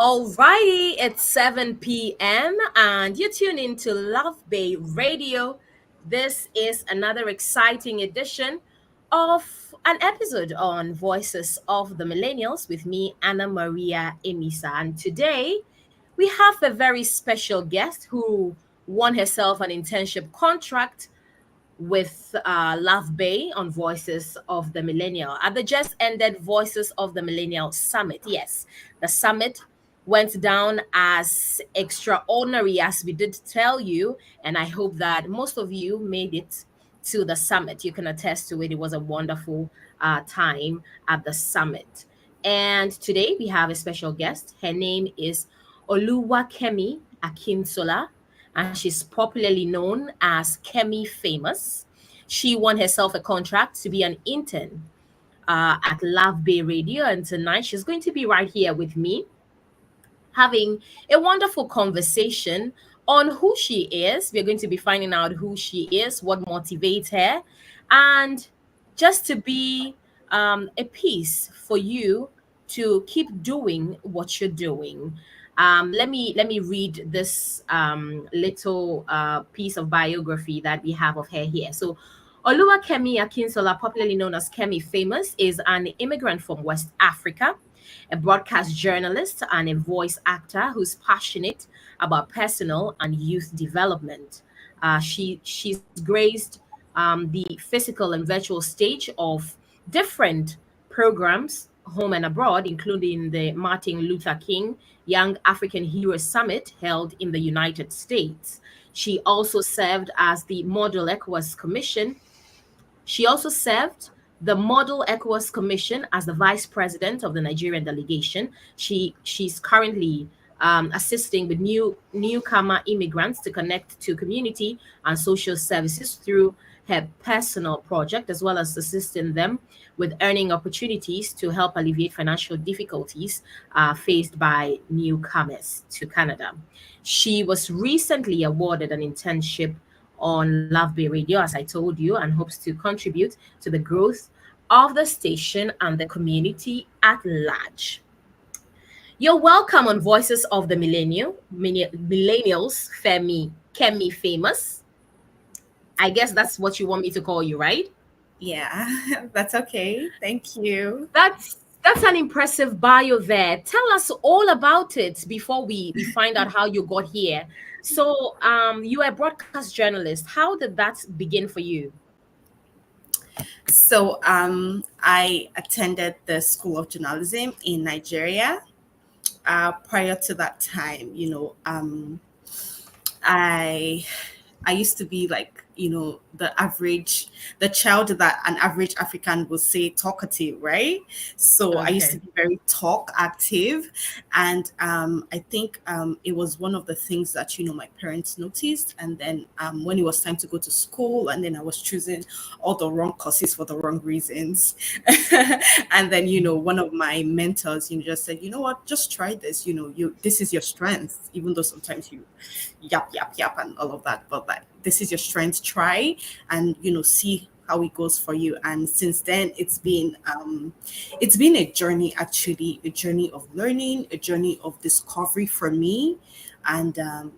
Alrighty, it's 7 p.m. and you tune in to LuvBay Radio. This is another exciting edition of an episode on Voices of the Millennials with me, Annamaria Amissah. And today we have a very special guest who won herself an internship contract with LuvBay on Voices of the Millennial at the just ended Voices of the Millennial Summit. Yes, the summit went down as extraordinary as we did tell you, and I hope that most of you made it to the summit. You can attest to it. It was a wonderful time at the summit. And today we have a special guest. Her name is OLUWAKEMI Akинsola, and she's popularly known as Kemi Famous. She won herself a contract to be an intern at LuvBay Radio, and tonight she's going to be right here with me having a wonderful conversation on who she is. We're going to be finding out who she is, what motivates her, and just to be a piece for you to keep doing what you're doing. Let me read this little piece of biography that we have of her here. So, OLUWAKEMI Akинsola, popularly known as Kemi Famous, is an immigrant from West Africa, a broadcast journalist and a voice actor who's passionate about personal and youth development. She's graced the physical and virtual stage of different programs home and abroad, including the Martin Luther King Young African Hero Summit held in the United States. She also served as the Model ECOWAS Commission. She also served the Model ECOWAS Commission as the vice president of the Nigerian delegation. She's currently assisting with newcomer immigrants to connect to community and social services through her personal project, as well as assisting them with earning opportunities to help alleviate financial difficulties faced by newcomers to Canada. She was recently awarded an internship on LuvBay Radio, as I told you, and hopes to contribute to the growth of the station and the community at large. You're welcome on Voices of the Millennials, Kemi Famous. I guess that's what you want me to call you, right? Yeah, that's okay. Thank you. That's an impressive bio there. Tell us all about it before we find out how you got here. So, you are a broadcast journalist. How did that begin for you? So, I attended the School of Journalism in Nigeria. Prior to that time, I used to be like, the child that an average African would say talkative, right? So I used to be very talk active. And I think it was one of the things that, my parents noticed. And then when it was time to go to school, and then I was choosing all the wrong courses for the wrong reasons. And then, one of my mentors, just said, you know what, just try this, this is your strength, even though sometimes you yap, and all of that. But like, this is your strength, try and see how it goes for you. And since then it's been a journey, actually, a journey of learning, a journey of discovery for me. And And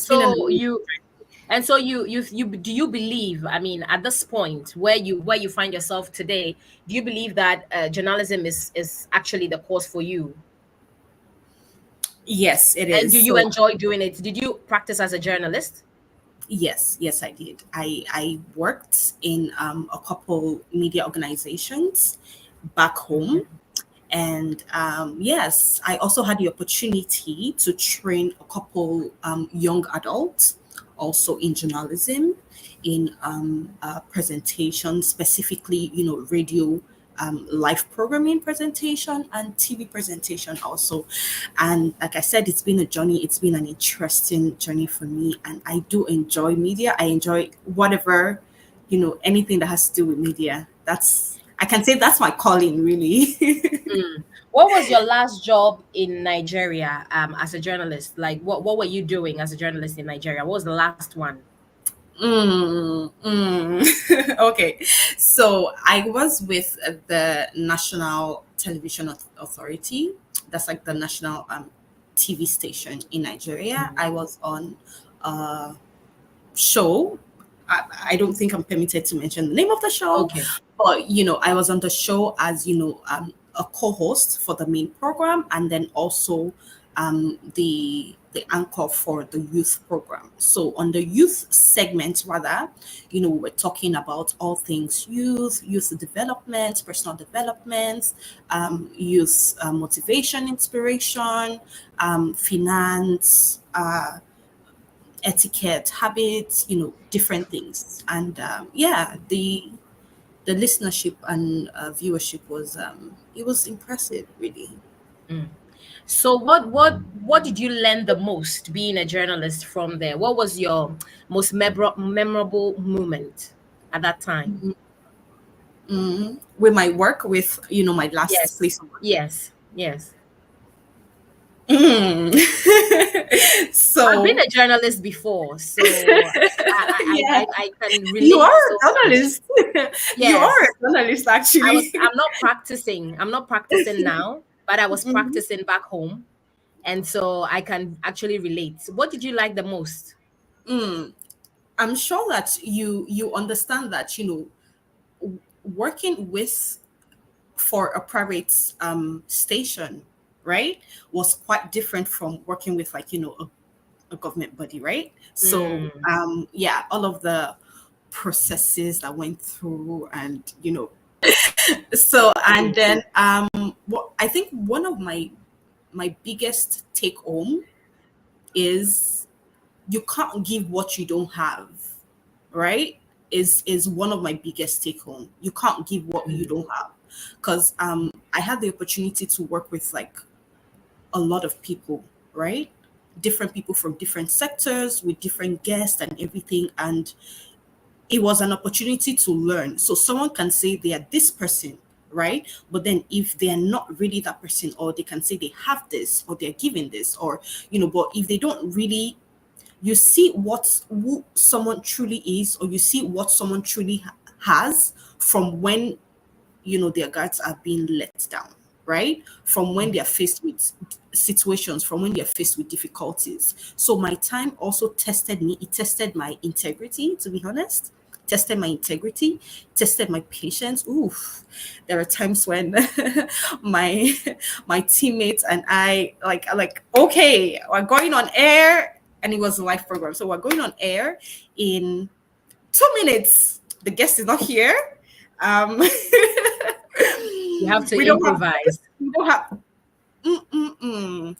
so you do you believe, I mean, at this point where you find yourself today, do you believe that journalism is actually the course for you? Yes, it is. And do you enjoy doing it? Did you practice as a journalist? Yes, I did. I worked in a couple media organizations back home. And yes, I also had the opportunity to train a couple young adults also in journalism, in presentation, specifically, radio, live programming presentation and TV presentation also. And like I said, it's been a journey. It's been an interesting journey for me. And I do enjoy media. I enjoy whatever, anything that has to do with media. I can say that's my calling, really. What was your last job in Nigeria as a journalist? Like, what were you doing as a journalist in Nigeria? What was the last one? Okay, so I was with the National Television Authority, That's like the national TV station in Nigeria. I was on a show. I don't think I'm permitted to mention the name of the show, Okay. but I was on the show as a co-host for the main program, and then also the anchor for the youth program. So on the youth segment, rather, we're talking about all things youth development, personal development, youth motivation, inspiration, finance, etiquette, habits, different things. And the listenership and viewership was it was impressive, really. Mm. So what did you learn the most being a journalist from there? What was your most memorable moment at that time? With my work, with my last Yes. place of work. Yes. Yes. Mm. I've been So a journalist before, so yeah, I can you relate are so a much. journalist. You are Yes. a journalist, actually. I'm not practicing. I'm not practicing now, but I was Mhm. practicing back home. And so I can actually relate. What did you like the most? Mm. I'm sure that you understand that working with for a private station, right, was quite different from working with, like, a government body, right? So Mm, yeah, all of the processes that went through, and so, and then what I think one of my biggest take home is, you can't give what you don't have, right? Is one of my biggest take home. You can't give what you mm, don't have, because I had the opportunity to work with, like, a lot of people, right? Different people from different sectors with different guests and everything. And it was an opportunity to learn. So someone can say they are this person, right? But then if they are not really that person, or they can say they have this, or they're giving this, or, but if they don't really, you see who someone truly is, or you see what someone truly has from when their guards are being let down, right? From when mm, they're faced with situations, from when they're faced with difficulties. So my time also tested me. It tested my integrity, to be honest. Tested my integrity, tested my patience. Oof. There are times when my my teammates and I, like, okay, we're going on air, and it was a live program. So we're going on air in 2 minutes. The guest is not here. Um, you have to we don't have improvise. we don't have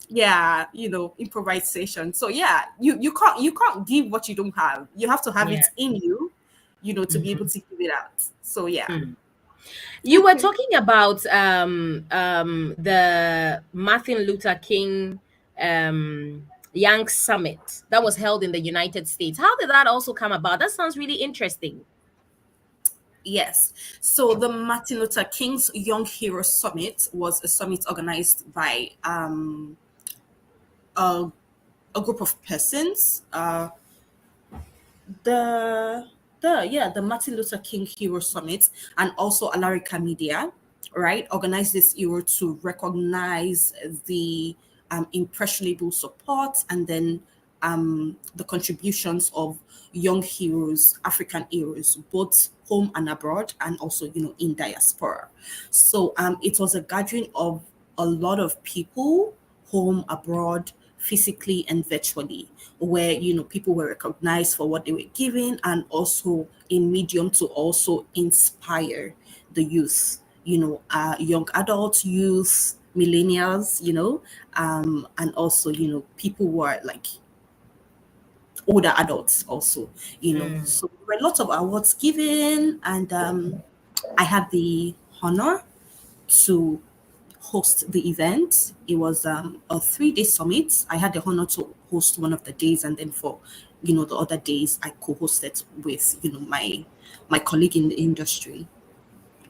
yeah, improvisation. So yeah, you can't give what you don't have. You have to have Yeah. it in you, to be able Mhm, to give it out. So yeah. mm. You were talking about the Martin Luther King Young Summit that was held in the United States. How did that also come about? That sounds really interesting. Yes. So the Martin Luther King's Young Hero Summit was a summit organized by a, a group of persons. The Martin Luther King Hero Summit, and also Alarica Media, right, organized this hero to recognize the impressionable support, and then the contributions of young heroes, African heroes, both home and abroad, and also in diaspora. So it was a gathering of a lot of people, home, abroad, physically and virtually, where people were recognized for what they were giving, and also a medium to also inspire the youth, young adults, youth, millennials, and also people who are like older adults also, Mm. so there were lots of awards given, and I had the honor to host the event. It was a 3-day summit. I had the honor to host one of the days, and then for the other days, I co-hosted with my colleague in the industry.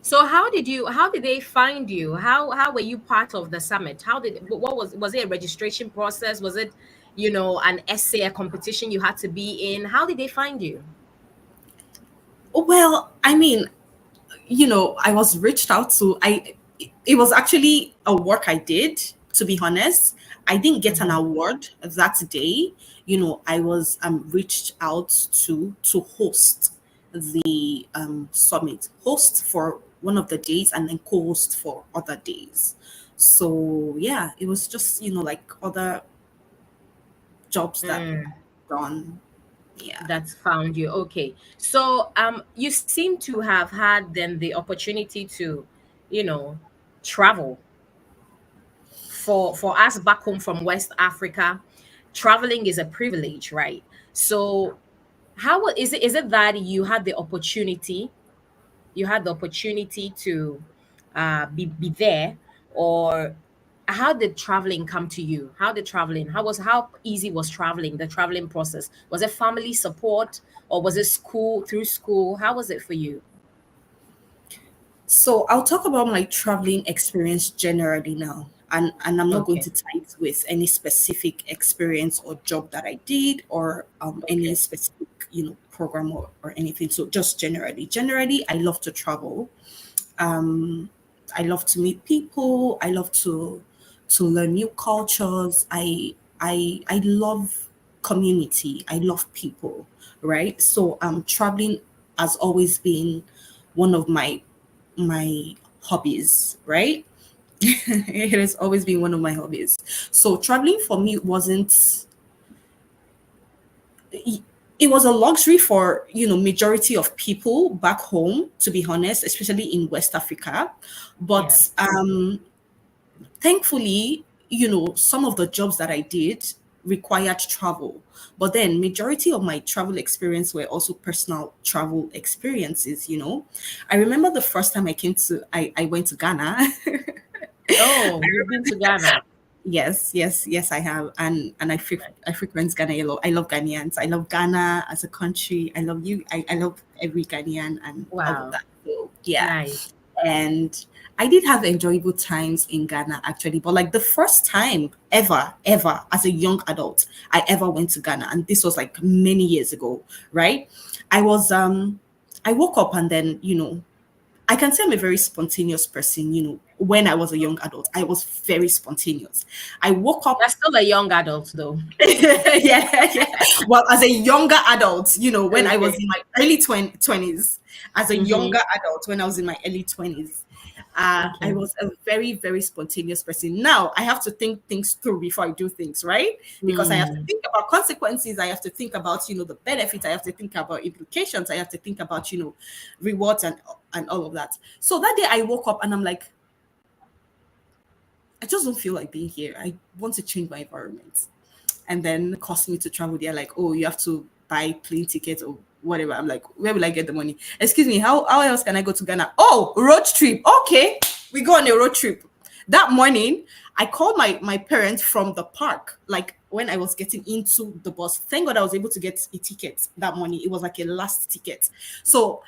So how did they find you? How were you part of the summit? What was it a registration process? Was it, an essay, a competition you had to be in? How did they find you? Well, I mean, I was reached out to. It was actually a work I did. to be honest. I didn't get an Mhm. award that day. I was reached out to host the summit, host for one of the days and then co-host for other days. So yeah, it was just like other jobs that Mm, I've done. Yeah. that's found you. Okay. So you seem to have had then the opportunity to, you know, travel. For us back home from West Africa, traveling is a privilege, right? So is it that you had the opportunity to be there, or how did traveling come to you? How easy was traveling, the traveling process? Was it family support, or was it through school? How was it for you? So I'll talk about my traveling experience generally now. And I'm not going Okay. to tie it with any specific experience or job that I did or any Okay. specific, program or anything. So just generally. Generally, I love to travel. Um, I love to meet people. I love to learn new cultures. I love community. I love people, right? So traveling has always been one of my hobbies, right? It has always been one of my hobbies. So traveling for me wasn't it was a luxury for majority of people back home, to be honest, especially in West Africa. Yeah. But thankfully, some of the jobs that I did required travel. But then majority of my travel experience were also personal travel experiences. I remember the first time I went to Ghana. Oh, you've been to Ghana. Yes, yes, yes, I have, and I frequent Ghana a lot. I love Ghanaians. I love Ghana as a country. I love you. I love every Ghanaian and all of Wow. that. So yeah, Nice. and I did have enjoyable times in Ghana actually. But like the first time ever as a young adult, I ever went to Ghana, and this was like many years ago, right? I was I woke up and then I can say I'm a very spontaneous person. When I was a young adult, I was very spontaneous. I woke You're up, still a young adult, though. yeah, yeah. Well, as a younger adult, when I was Okay. in my early 20s, as a Mm-hmm. younger adult, when I was in my early 20s, I Okay. was a very, very spontaneous person. Now I have to think things through before I do things, right? Because I have to Mm. think about consequences. I have to think about, the benefits. I have to think about implications. I have to think about, rewards and all of that. So that day I woke up and I'm like, I just don't feel like being here. I want to change my environment. And then cost me to travel. They're like, oh, you have to buy plane tickets or whatever. I'm like, where will I get the money? Excuse me, how else can I go to Ghana? Oh, road trip. Okay, we go on a road trip. That morning, I called my parents from the park, like when I was getting into the bus. Thank God I was able to get a ticket that morning. It was like a last ticket. So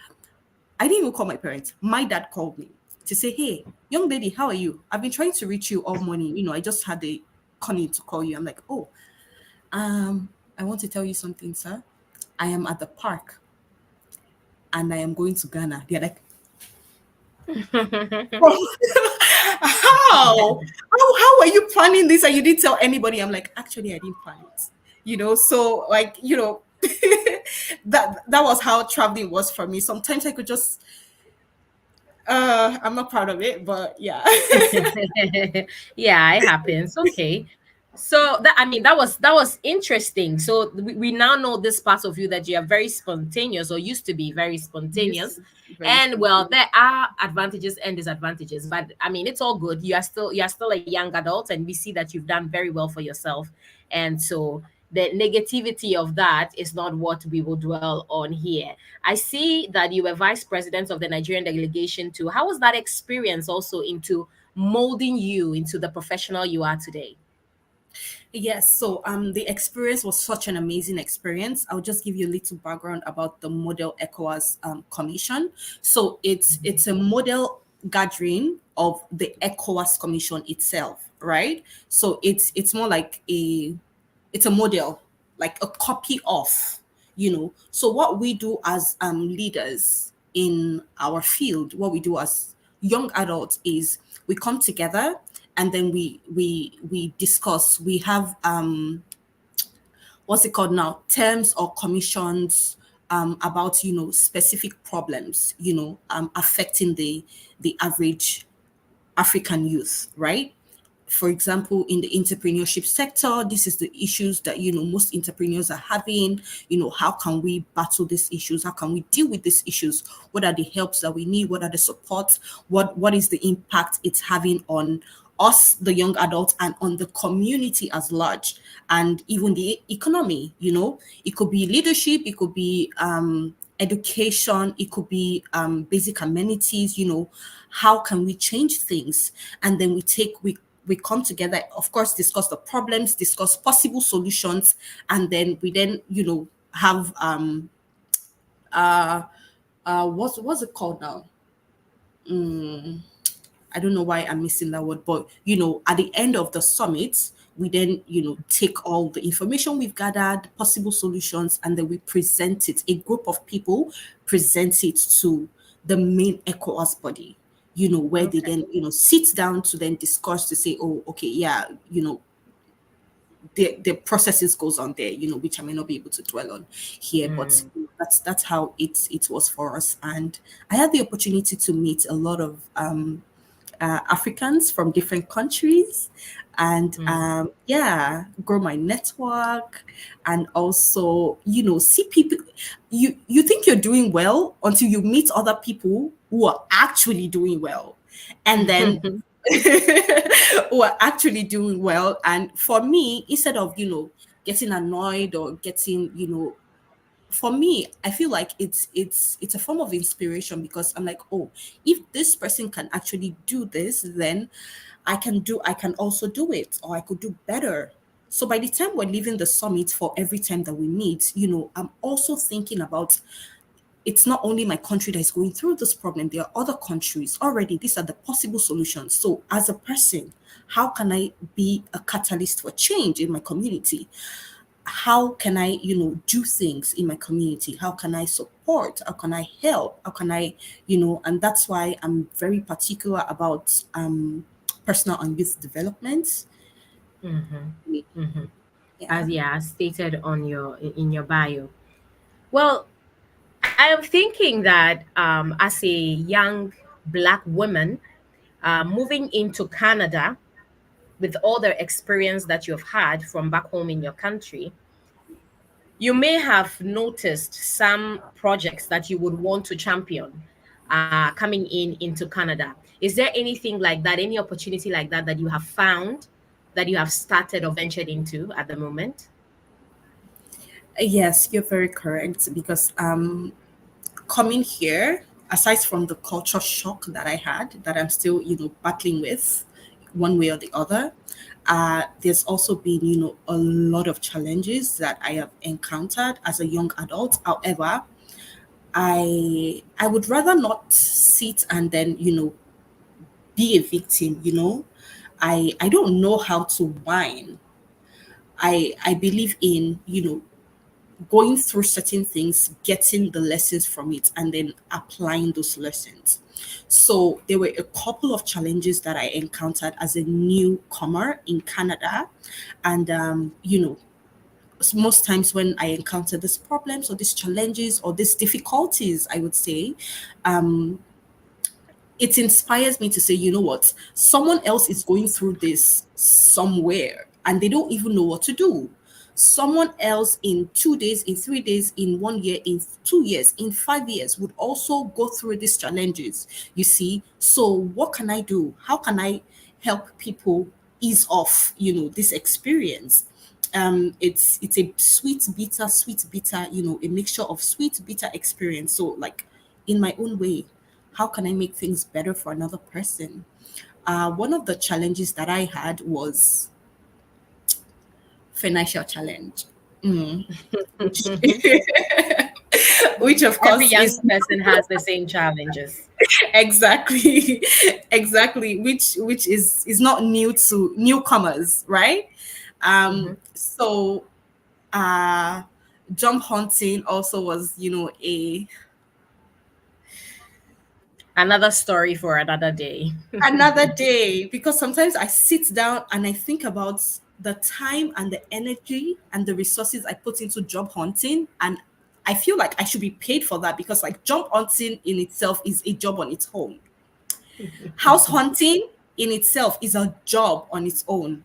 I didn't even call my parents. My dad called me to say, hey, young lady, how are you? I've been trying to reach you all morning. I just had a calling to call you. I'm like, oh, I want to tell you something, sir. I am at the park and I am going to Ghana. They're like, oh, how are you planning this and you didn't tell anybody? I'm like, actually, I didn't plan it. So like, that was how traveling was for me. Sometimes I could just I'm not proud of it, but yeah. Yeah, it happens. Okay. So that was interesting. So we now know this part of you, that you are very spontaneous, or used to be very Used spontaneous. to be very And well, spontaneous. there are advantages and disadvantages, but it's all good. You are still a young adult, and we see that you've done very well for yourself. And so the negativity of that is not what we will dwell on here. I see that you were vice president of the Nigerian delegation too. How was that experience also into molding you into the professional you are today? Yes, so the experience was such an amazing experience. I'll just give you a little background about the Model ECOWAS Commission. So it's a model gathering of the ECOWAS Commission itself, right? So it's more like it's a model, like a copy of, So what we do as leaders in our field, what we do as young adults is we come together and then we discuss. We have what's it called now, terms or commissions about specific problems affecting the average African youth, right? For example, in the entrepreneurship sector, this is the issues that most entrepreneurs are having. How can we battle these issues? How can we deal with these issues? What are the helps that we need? What are the supports? What is the impact it's having on us, the young adults, and on the community as large, and even the economy? It could be leadership, it could be education, it could be basic amenities. How can we change things? And then we come together, of course, discuss the problems, discuss possible solutions, and then we then have what's it called now? I don't know why I'm missing that word, but at the end of the summit, we then take all the information we've gathered, possible solutions, and then we present it. A group of people present it to the main ECOWAS body, where they then sit down to then discuss to say, oh, okay, yeah, the processes goes on there, which I may not be able to dwell on here, but that's how it was for us. And I had the opportunity to meet a lot of Africans from different countries, and grow my network, and also see people. You think you're doing well until you meet other people who are actually doing well, and then who are actually doing well. And for me, instead of getting annoyed or getting for me, I feel like it's a form of inspiration, because I'm like, oh, if this person can actually do this, then I can also do it, or I could do better. So by the time we're leaving the summit, for every time that we meet, I'm also thinking about, it's not only my country that is going through this problem. There are other countries already. These are the possible solutions. So as a person, how can I be a catalyst for change in my community? How can I, do things in my community? How can I support? How can I help? How can I, and that's why I'm very particular about personal and youth development. Yeah. As stated on in your bio. Well, I am thinking that as a young Black woman moving into Canada with all the experience that you've had from back home in your country, you may have noticed some projects that you would want to champion coming into Canada. Is there anything like that, any opportunity like that that you have found that you have started or ventured into at the moment? Yes, you're very correct, because coming here, aside from the culture shock that I had, that I'm still, battling with one way or the other, there's also been, a lot of challenges that I have encountered as a young adult. However, I would rather not sit and then, be a victim, I don't know how to whine. I believe in, going through certain things, getting the lessons from it, and then applying those lessons. So there were a couple of challenges that I encountered as a newcomer in Canada. And, most times when I encounter these problems or these challenges or these difficulties, I would say, um, it inspires me to say, you know what, someone else is going through this somewhere and they don't even know what to do. Someone else in 2 days, in 3 days, in 1 year, in 2 years, in 5 years would also go through these challenges, you see. So what can I do? How can I help people ease off, this experience? It's a sweet bitter, a mixture of sweet bitter experience. So like, in my own way, how can I make things better for another person? One of the challenges that I had was financial challenge, which, which of Every course young is person has the same challenges. exactly exactly, which is not new to newcomers, right? So uh job hunting also was, Another story for another day. Another day, because sometimes I sit down and I think about the time and the energy and the resources I put into job hunting, and I feel like I should be paid for that, because like job hunting in itself is a job on its own. House hunting in itself is a job on its own.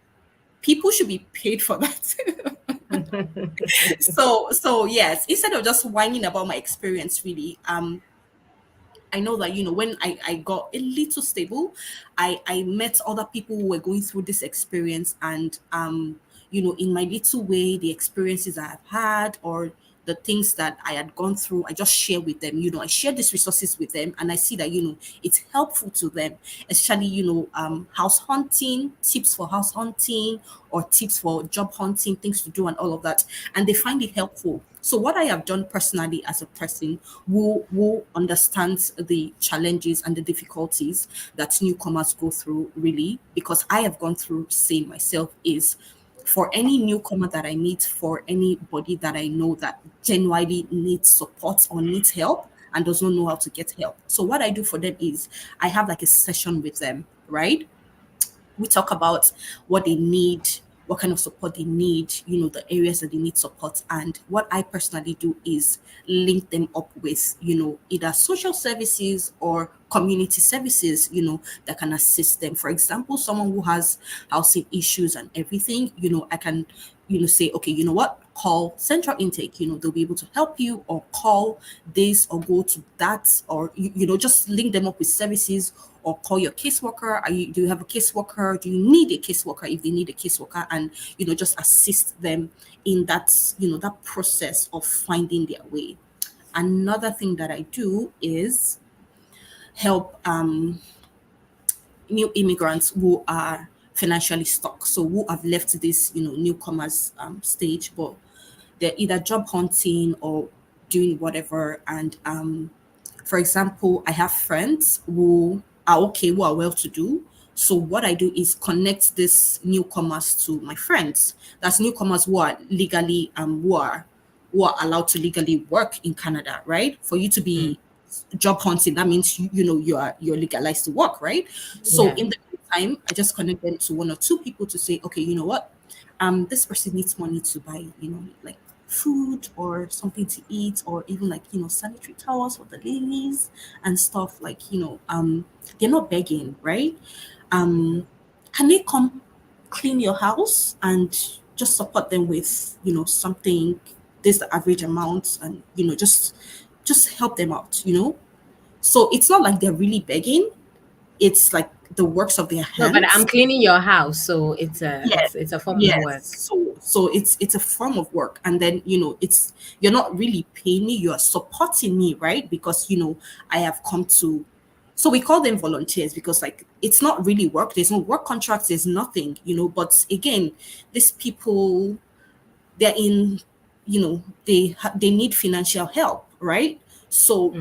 People should be paid for that. So yes, instead of just whining about my experience, really, I know that, when I got a little stable, I met other people who were going through this experience, and in my little way, the experiences I've had, or the things that I had gone through, I just share with them. I share these resources with them, and I see that it's helpful to them, especially house hunting tips for house hunting, or tips for job hunting, things to do, and all of that, and they find it helpful. So what I have done personally as a person who understands the challenges and the difficulties that newcomers go through, really, because I have gone through same myself, is for any newcomer that I meet, for anybody that I know that genuinely needs support or needs help and does not know how to get help. So what I do for them is I have like a session with them, right? We talk about what they need, what kind of support they need, the areas that they need support. And what I personally do is link them up with, either social services or community services, that can assist them. For example, someone who has housing issues and everything, I can, say, okay, you know what? Call central intake, they'll be able to help you, or call this or go to that, or just link them up with services, or call your caseworker. Do you have a caseworker? Do you need a caseworker if they need a caseworker? And just assist them in that, that process of finding their way. Another thing that I do is help new immigrants who are financially stuck, so who have left this newcomers stage, but they're either job hunting or doing whatever. And for example, I have friends who are okay, who are well to do. So what I do is connect these newcomers to my friends. That's newcomers who are legally who are allowed to legally work in Canada, right? For you to be job hunting, that means you're legalized to work, right? So Yeah. in the meantime, I just connect them to one or two people to say, okay, you know what? This person needs money to buy, like food or something to eat, or even like, sanitary towels for the ladies and stuff, like, they're not begging, right? Can they come clean your house and just support them with, something, this the average amount, and, just help them out, So it's not like they're really begging. It's like the works of their No, but I'm hands. cleaning your house, so it's a Yes, it's a form of yes. work. So it's a form of work, and then it's, you're not really paying me, you're supporting me, right? Because I have come to, so we call them volunteers, because like it's not really work. There's no work contracts. There's nothing, But again, these people, they're in, they need financial help, right? So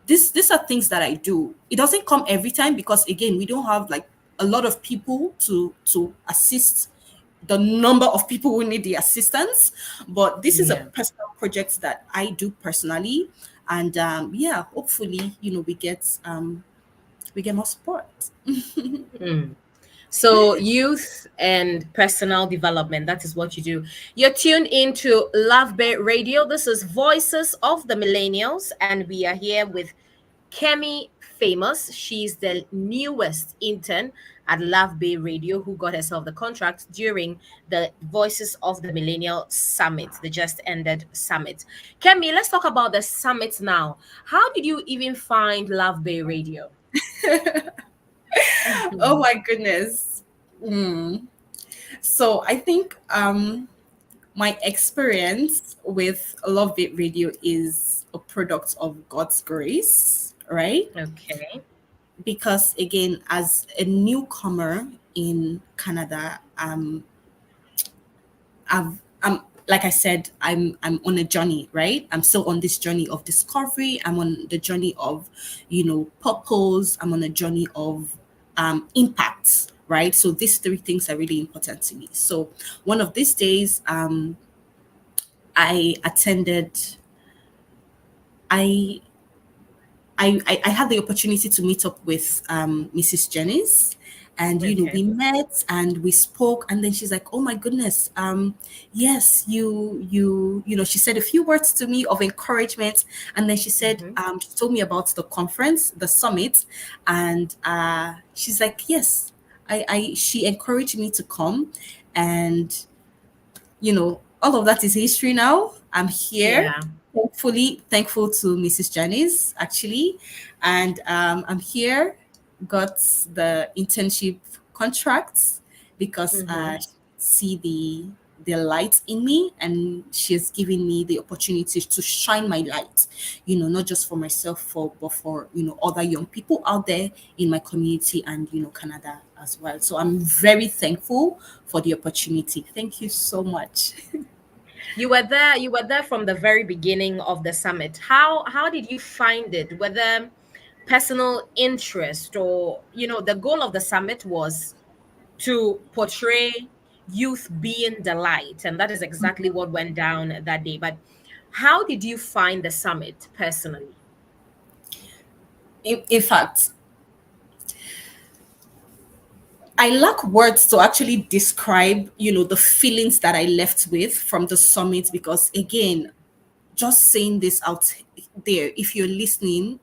these are things that I do. It doesn't come every time, because again, we don't have like a lot of people to assist the number of people who need the assistance. But this is a Yeah. personal project that I do personally, and yeah, hopefully, we get more support. So, youth and personal development, that is what you do. You're tuned into LuvBay Radio. This is Voices of the Millennials, and we are here with Kemi Famous. She's the newest intern at LuvBay Radio, who got herself the contract during the Voices of the Millennial Summit, the just ended summit. Kemi, let's talk about the summit now. How did you even find LuvBay Radio? Oh my goodness. So I think my experience with Love It Radio is a product of God's grace, right? Okay. Because again, as a newcomer in Canada, I'm like I said, I'm on a journey, right? I'm still on this journey of discovery. I'm on the journey of, purpose. I'm on a journey of impacts, right? So these three things are really important to me. So one of these days, I attended, I I had the opportunity to meet up with Mrs. Jennings, and Okay. we met and we spoke, and then she's like, "Oh my goodness, yes, she said a few words to me of encouragement, and then she said, Mm-hmm. she told me about the conference, the summit, and she's like, yes, she encouraged me to come, and all of that is history now. I'm here, Yeah. thankful to Mrs. Janice, actually. And I'm here, got the internship contracts because Mm-hmm. she see the light in me, and she has given me the opportunity to shine my light, not just for myself, but for other young people out there in my community, and Canada as well. So I'm very thankful for the opportunity. Thank you so much. You were there from the very beginning of the summit. How did you find it? Whether personal interest, or the goal of the summit was to portray youth being the light, and that is exactly what went down that day. But how did you find the summit personally? In fact, I lack words to actually describe, the feelings that I left with from the summit, because again, just saying this out there, if you're listening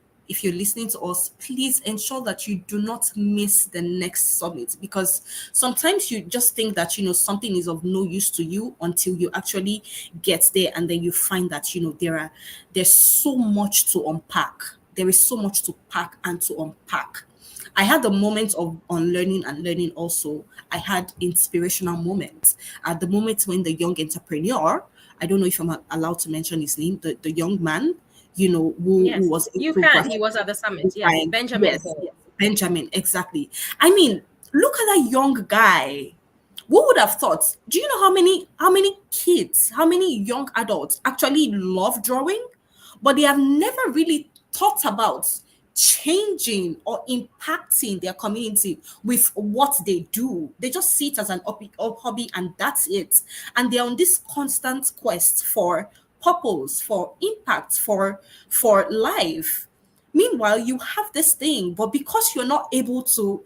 to us, please ensure that you do not miss the next summit, because sometimes you just think that something is of no use to you until you actually get there, and then you find that there's so much to unpack. There is so much to pack and to unpack. I had the moments of unlearning and learning also. I had inspirational moments. At the moment when the young entrepreneur, I don't know if I'm allowed to mention his name, the young man, who Yes, was you into can. graphic He was at the summit. Yeah, design. Benjamin Yes, Paul. yes, Benjamin, exactly. I mean, look at that young guy. Who would have thought? Do you know how many kids, how many young adults actually love drawing, but they have never really thought about changing or impacting their community with what they do. They just see it as an hobby, and that's it. And they're on this constant quest for purpose, for impact, for life. Meanwhile, you have this thing, but because you're not able to,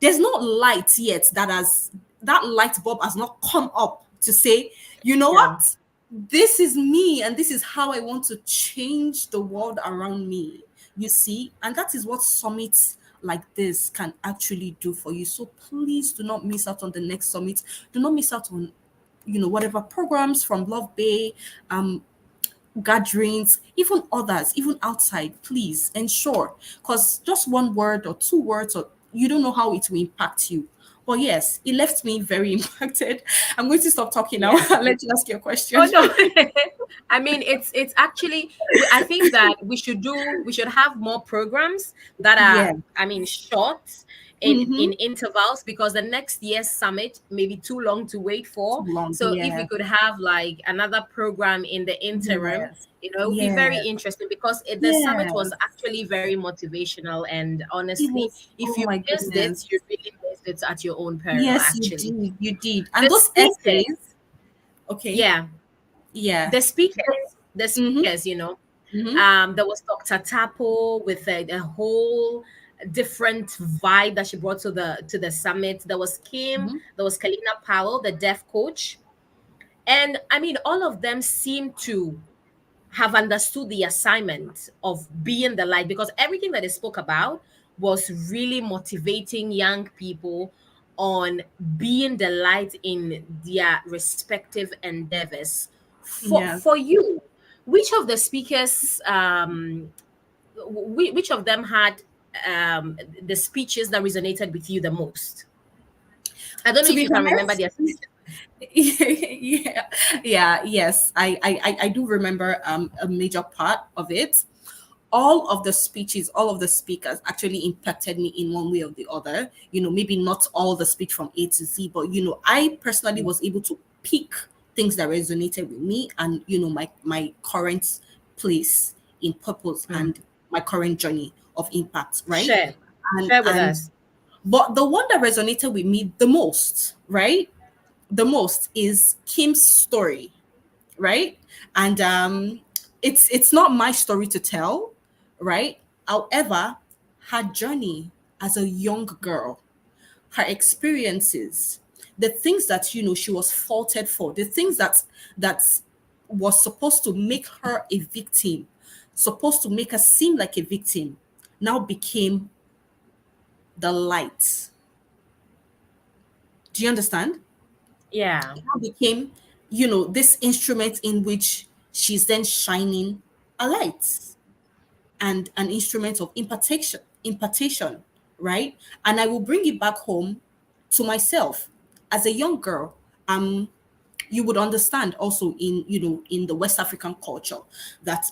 there's no light yet that light bulb has not come up to say, you know Yeah. what? This is me, and this is how I want to change the world around me. You see? And that is what summits like this can actually do for you. So please do not miss out on the next summit. Do not miss out on whatever programs from Love Bay, gatherings, even others, even outside. Please ensure, because just one word or two words, or you don't know how it will impact you. But yes, it left me very impacted. I'm going to stop talking now Yeah. and let you ask your Oh question. no. I mean, it's actually, I think that we should have more programs that are, Yeah. I mean, short in Mm-hmm. intervals, because the next year's summit may be too long to wait Too for. long. So if we Yeah. could have like another program in the interim, Yes. it would be very Yes. interesting, because the summit was Yes. actually very motivational. And It honestly, was, if oh you my missed it, goodness. you really missed it at your own peril, Yes, you actually. did. You did. And The those speakers, essays, okay. yeah, Yeah. the speakers, the Mm-hmm. speakers, Mm-hmm. there was Dr. Tapo with a whole different vibe that she brought to the summit. There was Kim, Mm-hmm. there was Kalina Powell, the deaf coach. And I mean, all of them seem to have understood the assignment of being the light, because everything that they spoke about was really motivating young people on being the light in their respective endeavors. Yes. For you, which of the speakers, which of them had the speeches that resonated with you the most? I don't know To if be you can remember honest, their speeches. yeah, yeah, yes. I do remember a major part of it. All of the speeches, all of the speakers actually impacted me in one way or the other. Maybe not all the speech from A to Z, but I personally was able to pick things that resonated with me, and my current place in purpose, Hmm. and my current journey of impact, right? Share, And share with and us. but the one that resonated with me the most, right? The most is Kim's story, right? And it's not my story to tell, right? However, her journey as a young girl, her experiences, the things that she was faulted for, the things that was supposed to make her a victim, supposed to make her seem like a victim, now became the light. Do you understand? Yeah. It now became, this instrument in which she's then shining a light, and an instrument of impartation, right? And I will bring it back home to myself as a young girl. You would understand also in the West African culture that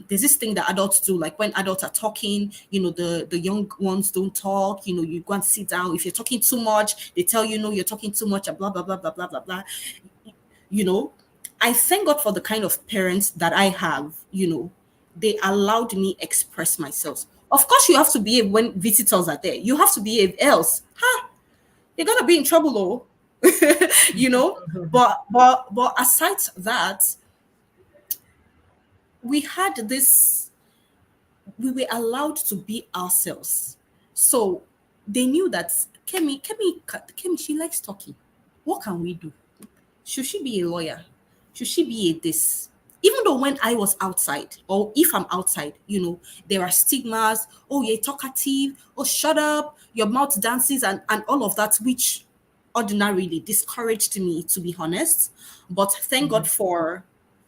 there's this thing that adults do, like when adults are talking, the young ones don't talk. You go and sit down. If you're talking too much, they tell you no, you're talking too much, and blah blah blah blah blah blah blah. you know I thank God for the kind of parents that I have. They allowed me express myself. Of course, you have to behave when visitors are there. You have to behave, else you're gonna be in trouble. But aside that, we had this we were allowed to be ourselves. So they knew that Kemi, she likes talking. What can we do? Should she be a lawyer? Should she be a this? Even though when I was outside, or if I'm outside, there are stigmas. Oh, you're talkative. Oh, shut up. Your mouth dances, and all of that, which ordinarily discouraged me, to be honest. But thank God for,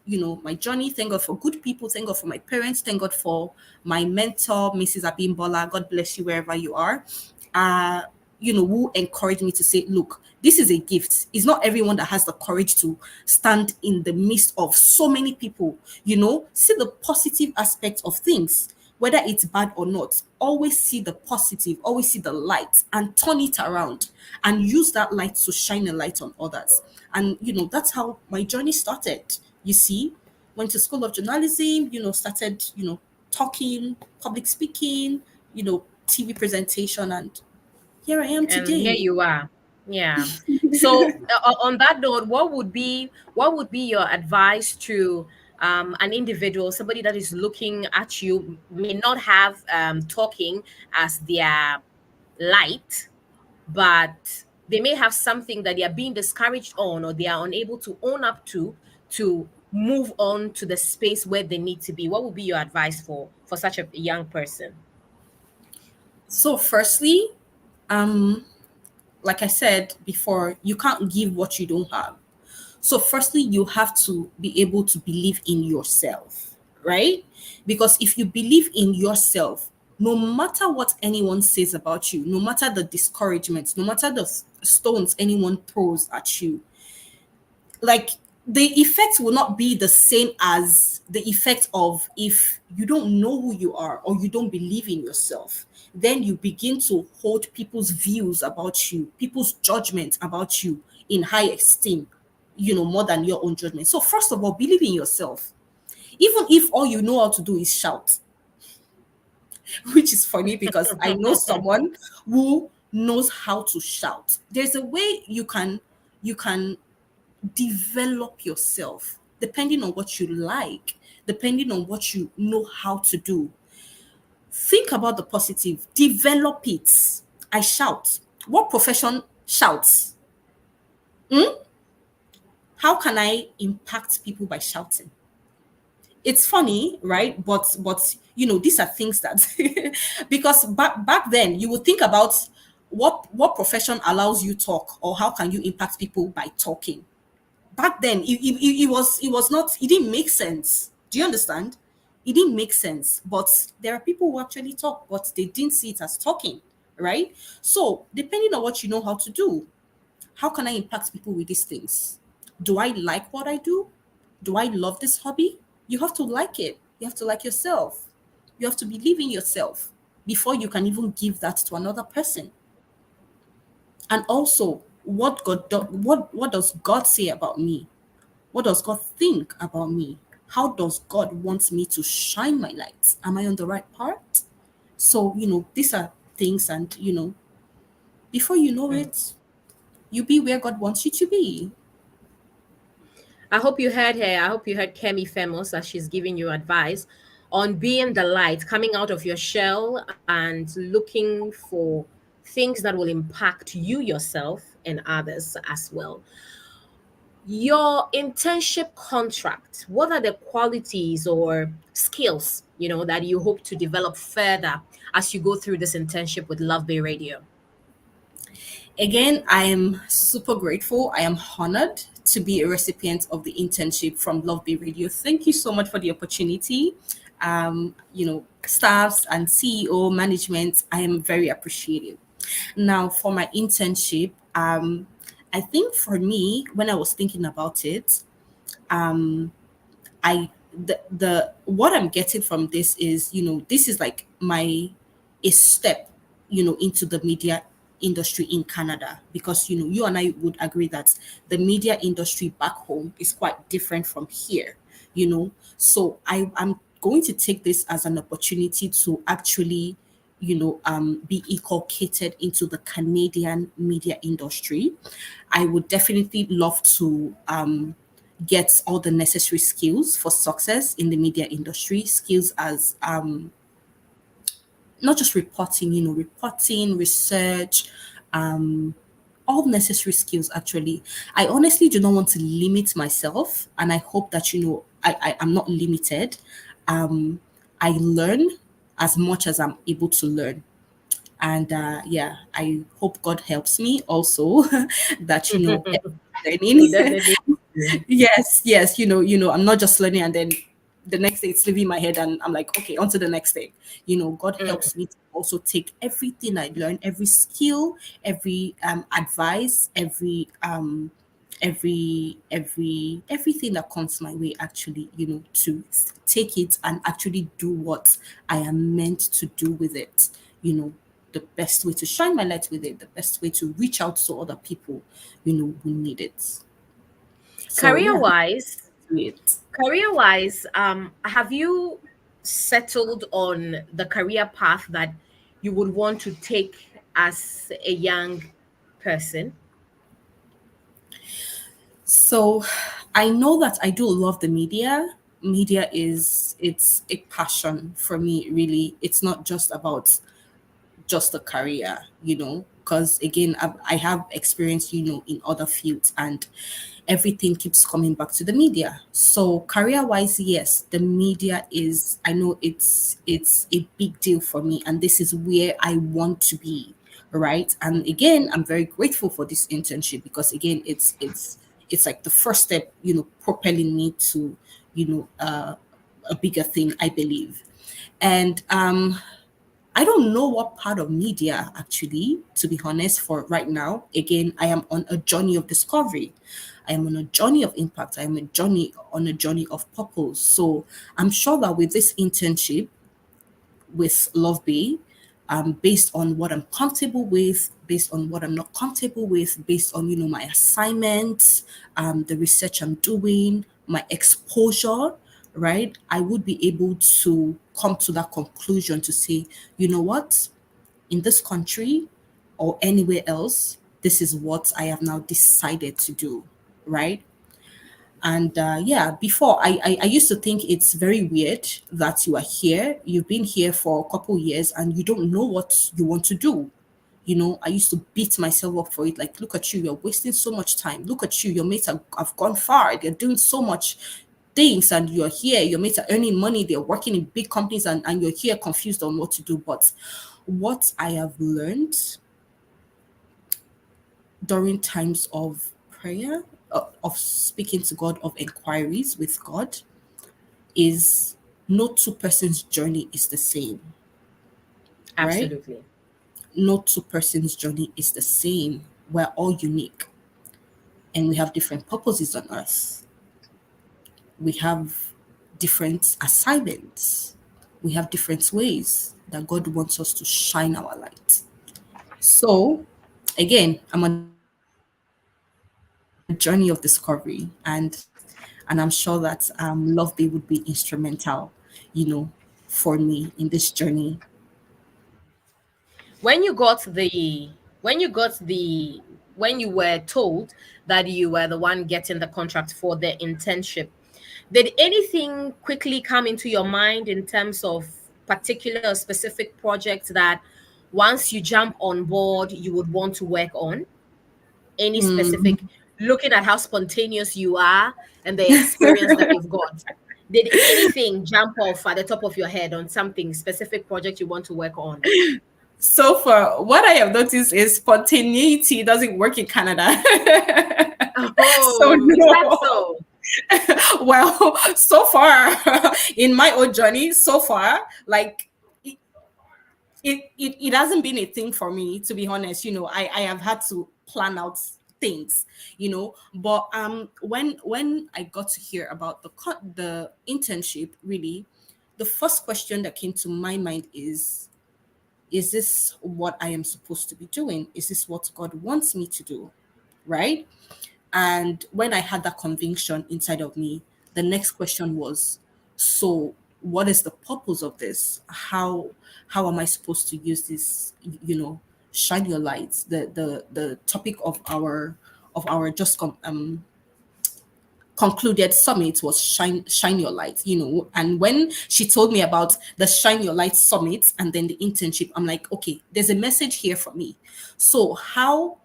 my journey. Thank God for good people. Thank God for my parents. Thank God for my mentor, Mrs. Abimbola. God bless you wherever you are. Uh, who encouraged me to say, look, this is a gift. It's not everyone that has the courage to stand in the midst of so many people. See the positive aspect of things, whether it's bad or not. Always see the positive, always see the light, and turn it around and use that light to shine a light on others. And that's how my journey started. You see, went to school of journalism, started, talking, public speaking, TV presentation, and here I am And here today. you are. Yeah. So on that note, what would be your advice to an individual, somebody that is looking at you, may not have talking as their light, but they may have something that they are being discouraged on, or they are unable to own up to move on to the space where they need to be? What would be your advice for such a young person? So, firstly, like I said before, you can't give what you don't have. So, firstly, you have to be able to believe in yourself, right? Because if you believe in yourself, no matter what anyone says about you, no matter the discouragements, no matter the stones anyone throws at you, like, the effect will not be the same as the effect of if you don't know who you are or you don't believe in yourself. Then you begin to hold people's views about you, people's judgment about you in high esteem, more than your own judgment. So, first of all, believe in yourself. Even if all you know how to do is shout, which is funny because I know someone who knows how to shout. There's a way you can develop yourself depending on what you like, depending on what you know how to do. Think about the positive, develop it. I shout. What profession shouts? How can I impact people by shouting? It's funny, right? But these are things that because back then you would think about what profession allows you talk, or how can you impact people by talking. Back then it was not, it didn't make sense. Do you understand? It didn't make sense. But there are people who actually talk, but they didn't see it as talking, right? So depending on what you know how to do, how can I impact people with these things? Do I like what I do? Do I love this hobby? You have to like it. You have to like yourself. You have to believe in yourself before you can even give that to another person. And also, what does God say about me? What does God think about me? How does God want me to shine my light? Am I on the right path? So, these are things, and before you know it, you be where God wants you to be. I hope you heard her. I hope you heard Kemi Famous as she's giving you advice on being the light, coming out of your shell and looking for things that will impact you yourself and others as well. Your internship contract, what are the qualities or skills, that you hope to develop further as you go through this internship with LuvBay Radio? Again, I am super grateful. I am honored to be a recipient of the internship from LuvBay Radio. Thank you so much for the opportunity. Staffs and CEO management, I am very appreciative. Now, for my internship, I think for me, when I was thinking about it, um, I the what I'm getting from this is, this is like my a step, into the media industry in Canada, because you and I would agree that the media industry back home is quite different from here, So I'm going to take this as an opportunity to actually, be inculcated into the Canadian media industry. I would definitely love to get all the necessary skills for success in the media industry, skills as not just reporting, reporting, research, um, all necessary skills actually. I honestly do not want to limit myself, and I hope that I am not limited. I learn as much as I'm able to learn. And yeah, I hope God helps me also that We'll learning. definitely. Yes, I'm not just learning and then the next day it's leaving my head and I'm like, okay, on to the next thing. God helps me to also take everything I learn, every skill, every advice, everything that comes my way actually, to take it and actually do what I am meant to do with it, the best way to shine my light with it, the best way to reach out to other people, who need it. So Career yeah, wise, it. have you settled on the career path that you would want to take as a young person? So I know that I do love the media. Media it's a passion for me, really. It's not just about just a career, because again, I have experience, in other fields, and everything keeps coming back to the media. So career wise, yes, the media is, I know it's a big deal for me, and this is where I want to be, right? And again, I'm very grateful for this internship because again, it's like the first step, propelling me to, a bigger thing, I believe. And I don't know what part of media actually, to be honest, for right now. Again, I am on a journey of discovery. I am on a journey of impact. I am on a journey of purpose. So I'm sure that with this internship with LuvBay, based on what I'm comfortable with, based on what I'm not comfortable with, based on my assignments, the research I'm doing, my exposure, right? I would be able to come to that conclusion to say, you know what, in this country or anywhere else, this is what I have now decided to do, right? And yeah, before I used to think it's very weird that you are here, you've been here for a couple years and you don't know what you want to do. I used to beat myself up for it. Like, look at you, you're wasting so much time. Look at you, your mates have gone far. They're doing so much things and you're here, your mates are earning money, they're working in big companies and you're here confused on what to do. But what I have learned during times of prayer, of speaking to God, of inquiries with God, is no two persons' journey is the same, right? Absolutely. No two persons' journey is the same. We're all unique and we have different purposes on earth. We have different assignments. We have different ways that God wants us to shine our light. So, again, I'm on a journey of discovery, and I'm sure that LuvBay would be instrumental, for me in this journey. When you got when you were told that you were the one getting the contract for the internship, Did anything quickly come into your mind in terms of particular or specific projects that once you jump on board, you would want to work on? Any specific, looking at how spontaneous you are and the experience that you've got? Did anything jump off at the top of your head on something specific project you want to work on? So far, what I have noticed is spontaneity doesn't work in Canada. So Oh, is that no. so? Well, so far in my own journey, so far, like it hasn't been a thing for me, to be honest. I have had to plan out things, but when I got to hear about the internship, really, the first question that came to my mind is this what I am supposed to be doing? Is this what God wants me to do? Right? And when I had that conviction inside of me, the next question was, so what is the purpose of this? How am I supposed to use this? Shine your lights. The topic of our just concluded summit was shine your light. And when she told me about the shine your light summit and then the internship, I'm like, okay, there's a message here for me. So how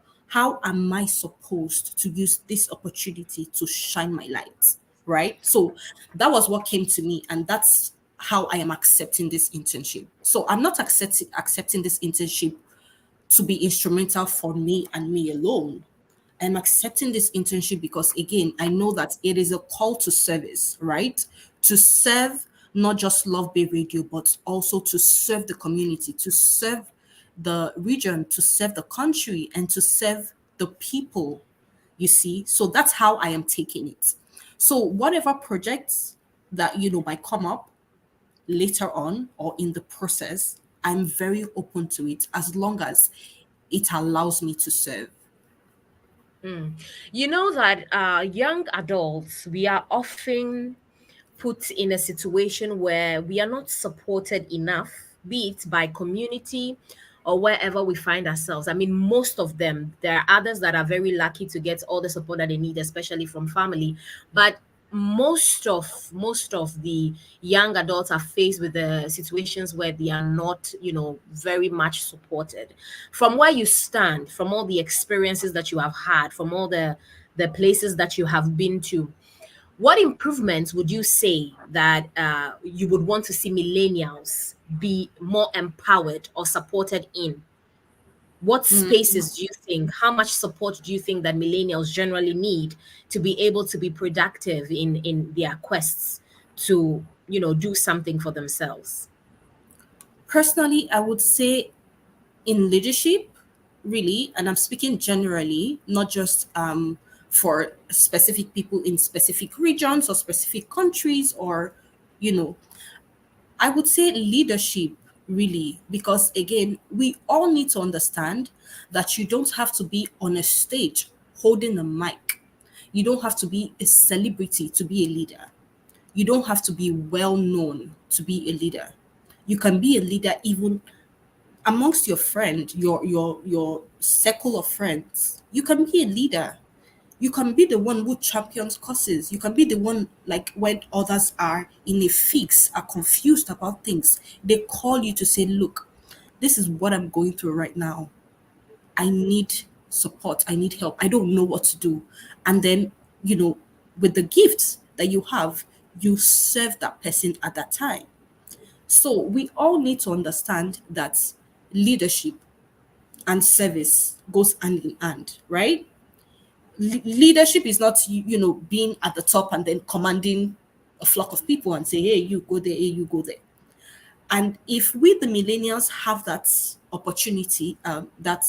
am I supposed to use this opportunity to shine my light, right? So that was what came to me, and that's how I am accepting this internship. So I'm not accepting this internship to be instrumental for me and me alone. I'm accepting this internship because, again, I know that it is a call to service, right? To serve not just LuvBay Radio, but also to serve the community, to serve the region, to serve the country, and to serve the people, you see? So that's how I am taking it. So whatever projects that, might come up later on or in the process, I'm very open to it as long as it allows me to serve. You know that young adults, we are often put in a situation where we are not supported enough, be it by community or wherever we find ourselves. I mean, most of them, there are others that are very lucky to get all the support that they need, especially from family. But most of the young adults are faced with the situations where they are not, very much supported. From where you stand, from all the experiences that you have had, from all the places that you have been to, what improvements would you say that you would want to see millennials be more empowered or supported in? What spaces do you think, how much support do you think that millennials generally need to be able to be productive in their quests to, do something for themselves? Personally, I would say in leadership, really, and I'm speaking generally, not just for specific people in specific regions or specific countries, or you know I would say leadership, really, because again, we all need to understand that you don't have to be on a stage holding a mic. You don't have to be a celebrity to be a leader. You don't have to be well known to be a leader. You can be a leader even amongst your friend, your circle of friends. You can be a leader. You can be the one who champions causes. You can be the one, like when others are in a fix, are confused about things. They call you to say, look, this is what I'm going through right now. I need support. I need help. I don't know what to do. And then, with the gifts that you have, you serve that person at that time. So we all need to understand that leadership and service goes hand in hand, right? Leadership is not being at the top and then commanding a flock of people and say, hey, you go there, hey, you go there. And if we, the millennials, have that opportunity, that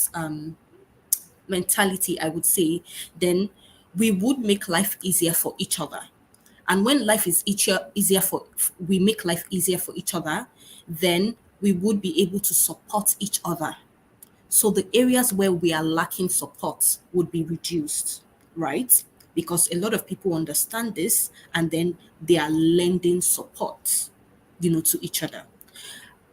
mentality, I would say, then we would make life easier for each other. And when life is easier for we make life easier for each other, then we would be able to support each other. So the areas where we are lacking support would be reduced, right? Because a lot of people understand this and then they are lending support, to each other.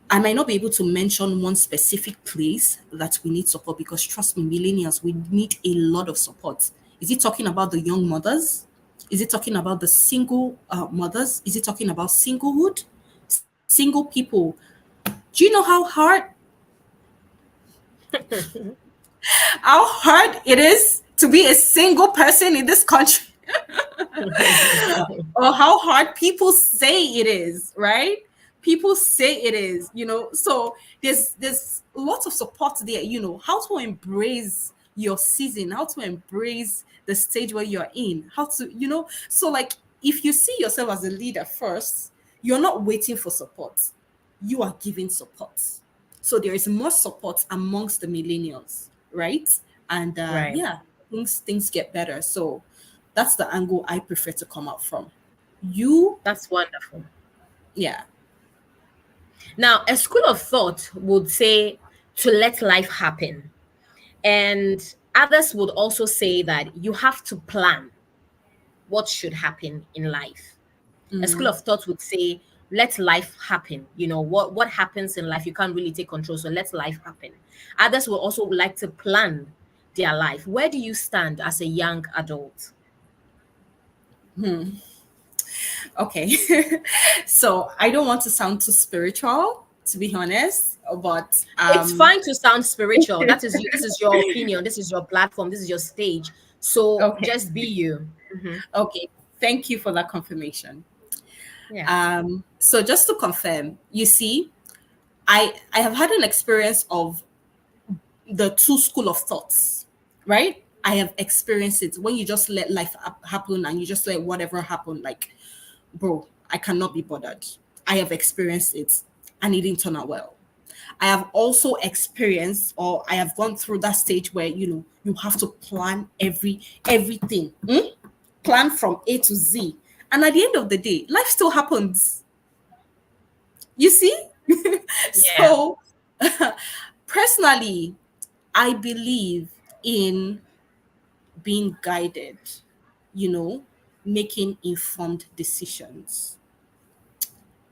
I might not be able to mention one specific place that we need support because trust me, millennials, we need a lot of support. Is it talking about the young mothers? Is it talking about the single mothers? Is it talking about singlehood? Single people. Do you know how hard it is to be a single person in this country? Or how hard people say it is, right? People say it is, So there's lots of support there, how to embrace your season, how to embrace the stage where you're in, how to, so like if you see yourself as a leader first, you're not waiting for support. You are giving support. So there is more support amongst the millennials, right? And Right. yeah, things get better. So that's the angle I prefer to come out from. You, That's wonderful. yeah. Now, a school of thought would say to let life happen. And others would also say that you have to plan what should happen in life. A school of thought would say, let life happen. What happens in life, you can't really take control. So let life happen. Others will also like to plan their life. Where do you stand as a young adult? Okay. So I don't want to sound too spiritual, to be honest, but It's fine to sound spiritual. This is your opinion. This is your platform. This is your stage. So okay. just be you. Okay. Thank you for that confirmation. Yeah. So just to confirm, you see, I have had an experience of the two school of thoughts, right? I have experienced it when you just let life happen and you just let whatever happen. Like, bro, I cannot be bothered. I have experienced it and it didn't turn out well. I have also experienced, or I have gone through that stage where you have to plan everything, plan from A to Z, and at the end of the day, life still happens. You see, Yeah. so personally, I believe in being guided, you know, making informed decisions,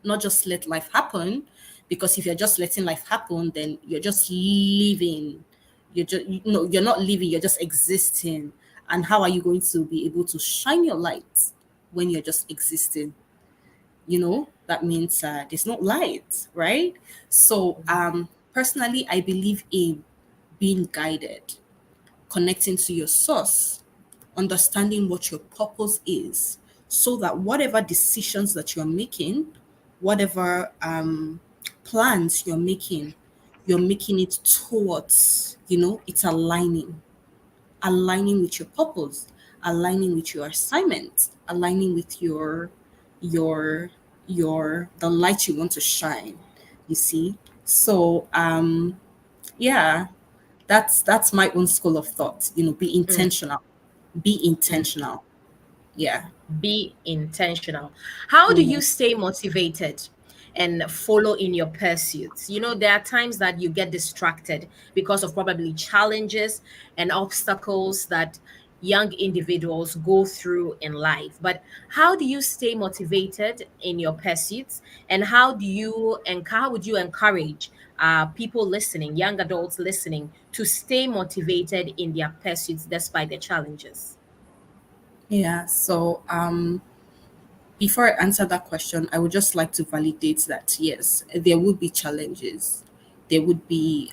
not just let life happen. Because if you're just letting life happen, then you're just living. You're not living, you're just existing. And how are you going to be able to shine your light when you're just existing? That means there's no light, right? So, personally, I believe in being guided, connecting to your source, understanding what your purpose is, so that whatever decisions that you're making, whatever plans you're making it towards, it's aligning with your purpose, aligning with your assignment, aligning with your the light you want to shine. You see? So yeah, that's my own school of thought. Be Mm, intentional. Be mm. intentional. Yeah. Be intentional. How do you Mhm. stay motivated and follow in your pursuits? There are times that you get distracted because of probably challenges and obstacles that young individuals go through in life. But how do you stay motivated in your pursuits? And how would you encourage people listening, young adults listening, to stay motivated in their pursuits despite the challenges? Yeah. So before I answer that question, I would just like to validate that yes, there would be challenges, there would be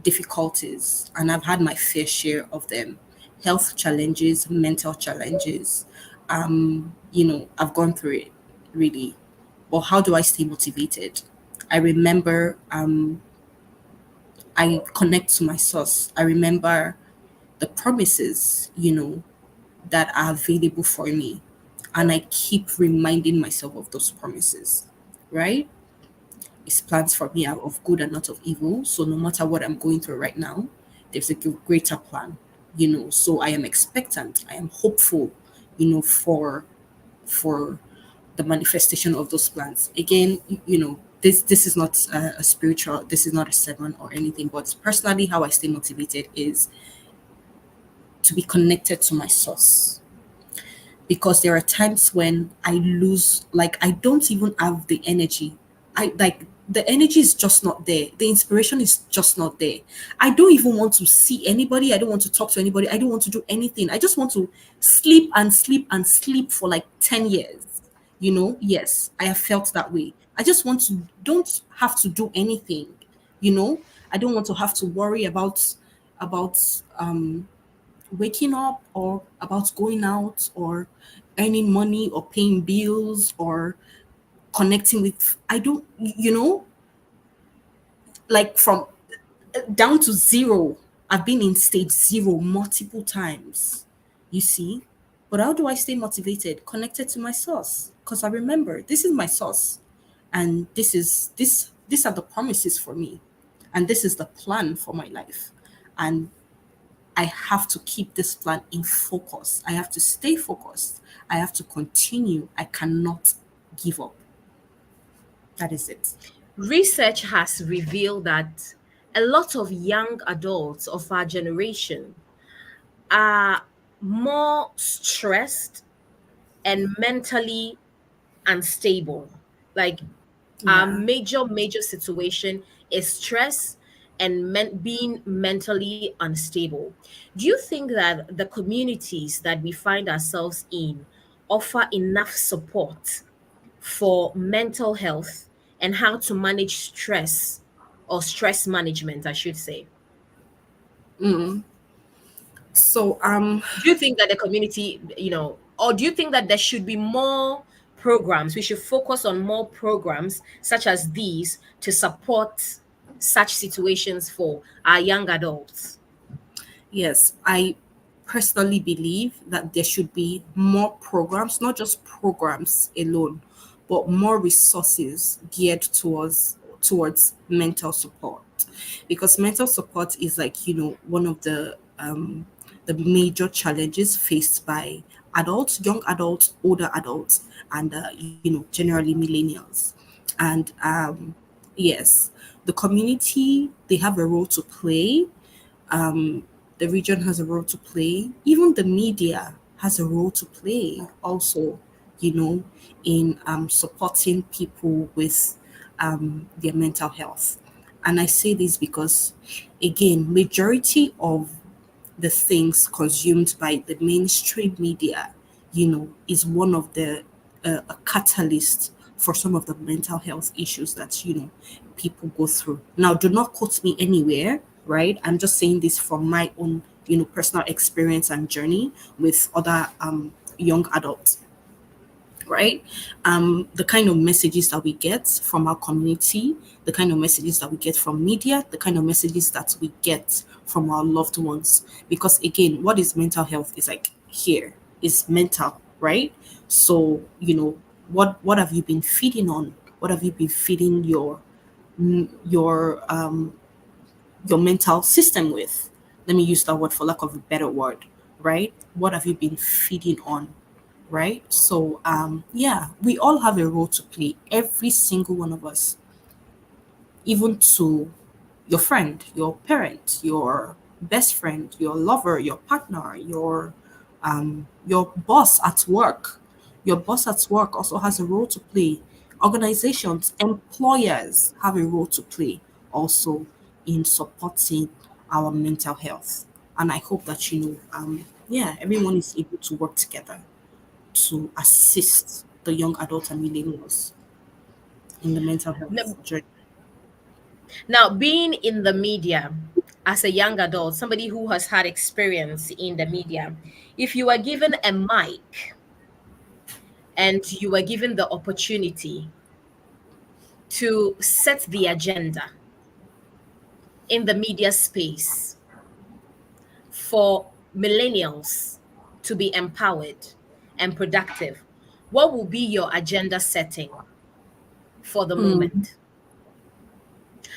difficulties, and I've had my fair share of them. Health challenges, mental challenges. I've gone through it really. But how do I stay motivated? I remember I connect to my source. I remember the promises, that are available for me. And I keep reminding myself of those promises, right? His plans for me are of good and not of evil. So no matter what I'm going through right now, there's a greater plan, So I am expectant. I am hopeful, for the manifestation of those plans. Again, this is not a spiritual. This is not a sermon or anything. But personally, how I stay motivated is to be connected to my source, because there are times when I lose, like I don't even have the energy. I like the energy is just not there. The inspiration is just not there. I don't even want to see anybody. I don't want to talk to anybody. I don't want to do anything. I just want to sleep and sleep and sleep for like 10 years. Yes, I have felt that way. I just want to don't have to do anything. I don't want to have to worry about waking up, or about going out, or earning money, or paying bills, or connecting with, I don't, like, from down to zero. I've been in stage zero multiple times, you see. But how do I stay motivated, connected to my source? Because I remember this is my source, and these are the promises for me, and this is the plan for my life. And I have to keep this plan in focus. I have to stay focused. I have to continue. I cannot give up. That is it. Research has revealed that a lot of young adults of our generation are more stressed and mentally unstable. Like, our Yeah. major situation is stress and being mentally unstable. Do you think that the communities that we find ourselves in offer enough support for mental health and how to manage stress, or stress management, I should say? Mm. So Do you think that the community, or do you think that there should be more programs? We should focus on more programs such as these to support such situations for our young adults? yes, I personally believe that there should be more programs, not just programs alone, but more resources geared towards mental support. Because mental support is, like, one of the major challenges faced by adults, young adults, older adults, and generally millennials. And yes, the community, they have a role to play. The region has a role to play. Even the media has a role to play also, you know, in supporting people with their mental health. And I say this because, again, majority of the things consumed by the mainstream media, is one of the a catalyst for some of the mental health issues that people go through. Now, do not quote me anywhere, right? I'm just saying this from my own personal experience and journey with other young adults, right? The kind of messages that we get from our community, the kind of messages that we get from media, the kind of messages that we get from our loved ones. Because again, what is mental health is like here is mental, right? So, what have you been feeding on? What have you been feeding your your mental system with? Let me use that word for lack of a better word, right? What have you been feeding on? Right? So, yeah, we all have a role to play, every single one of us, even to your friend, your parent, your best friend, your lover, your partner, your boss at work. Your boss at work also has a role to play. Organizations, employers have a role to play also in supporting our mental health. And I hope that yeah, everyone is able to work together to assist the young adults and millennials in the mental health N- journey. Now, being in the media as a young adult, somebody who has had experience in the media, if you are given a mic and you were given the opportunity to set the agenda in the media space for millennials to be empowered and productive, what will be your agenda setting for the Hmm. moment?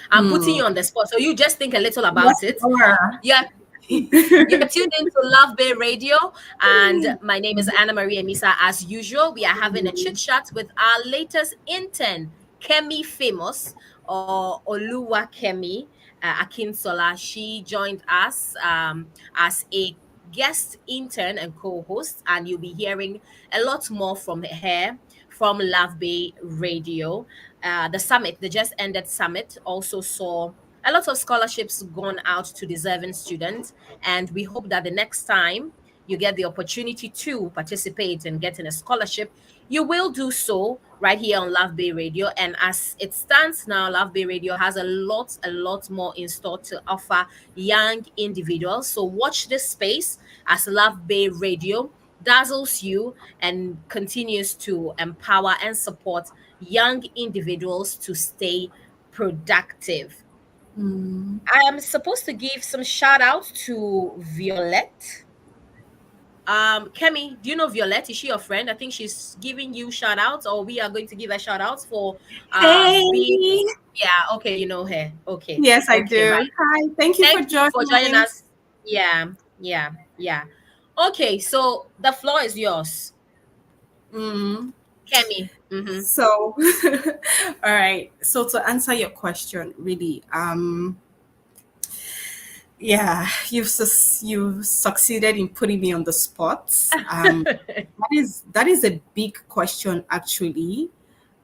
I'm putting you on the spot, so you just think a little about Yes, it. Laura. Yeah. You're tuned into LuvBay Radio, and my name is Annamaria Amissah. As usual, we are having a chit chat with our latest intern, Kemi Famous, or OLUWAKEMI Akинsola. She joined us as a guest intern and co-host, and you'll be hearing a lot more from her from LuvBay Radio. The summit, the just ended summit, also saw a lot of scholarships gone out to deserving students. And we hope that the next time you get the opportunity to participate in getting a scholarship, you will do so right here on LuvBay Radio. And as it stands now, LuvBay Radio has a lot more in store to offer young individuals. So watch this space as LuvBay Radio dazzles you and continues to empower and support young individuals to stay productive. Mm. I am supposed to give some shout out to Violette. Kemi, do you know Violette? Is she your friend? I think she's giving you shout outs, or we are going to give her shout outs for being, Hey. yeah, okay, you know her. Okay, Yes, I okay, do. right. Hi. Thank you for Thank you for joining joining. us. Yeah, yeah, yeah. Okay, so the floor is yours, Mm. Kemi. Mm-hmm. So, all right. So to answer your question, really, yeah, you've succeeded in putting me on the spot. That is a big question actually,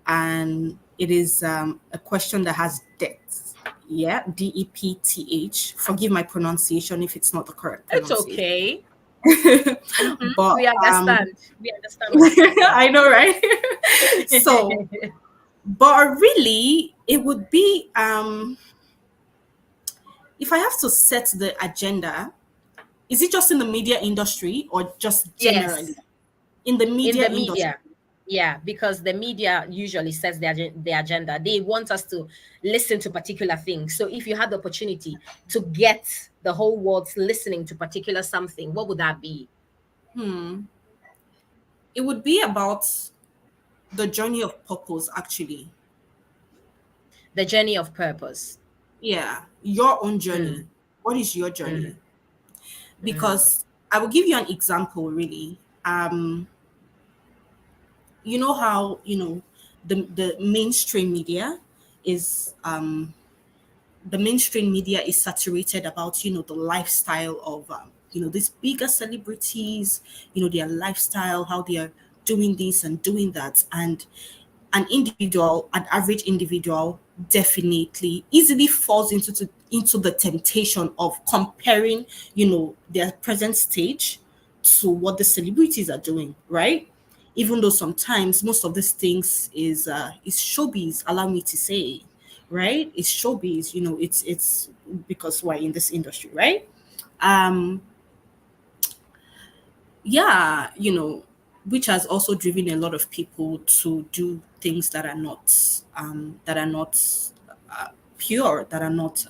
and it is a question that has depth. Yeah, DEPTH. Forgive my pronunciation if it's not the correct It's pronunciation. okay. But We understand. We understand what you're saying. I know, right? So, but really, it would be if I have to set the agenda, is it just in the media industry or just generally Yes, in the in media the industry? media. Yeah, because the media usually sets the agenda. They want us to listen to particular things. So if you had the opportunity to get the whole world listening to particular something, what would that be? Hmm. It would be about the journey of purpose, actually. The journey of purpose. Yeah, your own journey. Mm, What is your mm, journey? mm. Because I will give you an example, really. You know how the mainstream media is the mainstream media is saturated about the lifestyle of these bigger celebrities, their lifestyle, how they are doing this and doing that, and an average individual definitely easily falls into the temptation of comparing their present stage to what the celebrities are doing, right? Even though sometimes most of these things is showbiz, allow me to say, right? It's showbiz, it's because we're in this industry, right? um yeah, which has also driven a lot of people to do things that are not uh, pure, that are not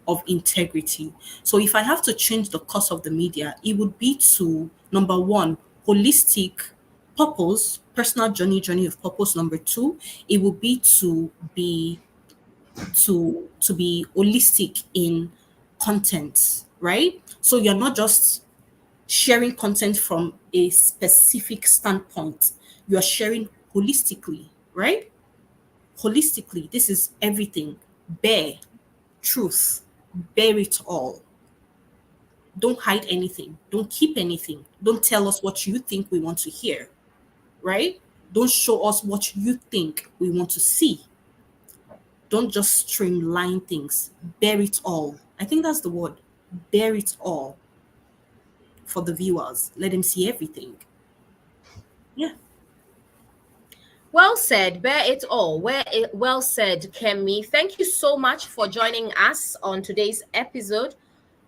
of integrity. So if I have to change the course of the media, it would be to number one, holistic purpose, personal journey of purpose. Number two, it would be to be holistic in content, right? So you're not just sharing content from a specific standpoint. You're sharing holistically, right? Holistically, this is everything. Bear truth, bear it all. Don't hide anything. Don't keep anything. Don't tell us what you think we want to hear, right? Don't show us what you think we want to see. Don't just streamline things. Bear it all. I think that's the word. Bear it all for the viewers. Let them see everything. Yeah. Well said. Bear it all. Well said, Kemi. Thank you so much for joining us on today's episode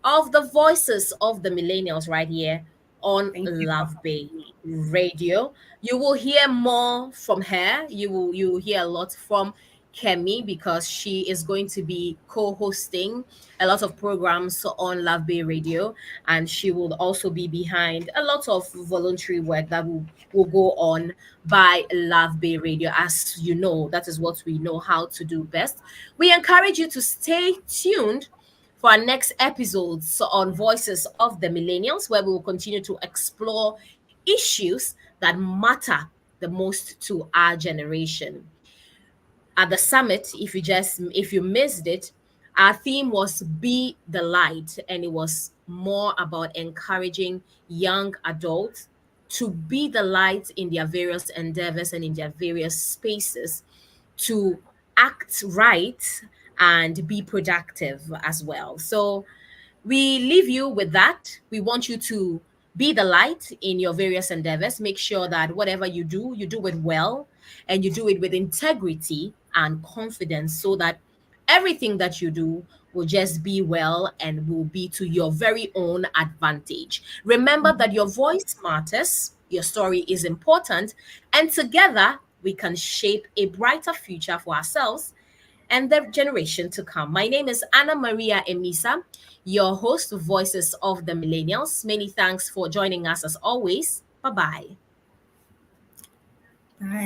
of the Voices of the Millennials right here on Thank you for Love having Bay me. Radio. You will hear more from her. You will hear a lot from Kemi because she is going to be co-hosting a lot of programs on Love Bay Radio, and she will also be behind a lot of voluntary work that will go on by Love Bay Radio. As you know, that is what we know how to do best. We encourage you to stay tuned for our next episodes on Voices of the Millennials, where we will continue to explore issues that matter the most to our generation. At the summit, if you missed it, our theme was Be the Light, and it was more about encouraging young adults to be the light in their various endeavors and in their various spaces, to act right and be productive as well. So we leave you with that. We want you to be the light in your various endeavors. Make sure that whatever you do it well and you do it with integrity and confidence so that everything that you do will just be well and will be to your very own advantage. Remember that your voice matters, your story is important, and together we can shape a brighter future for ourselves and the generation to come. My name is Annamaria Amissah, your host of Voices of the Millennials. Many thanks for joining us as always. Bye bye. Bye.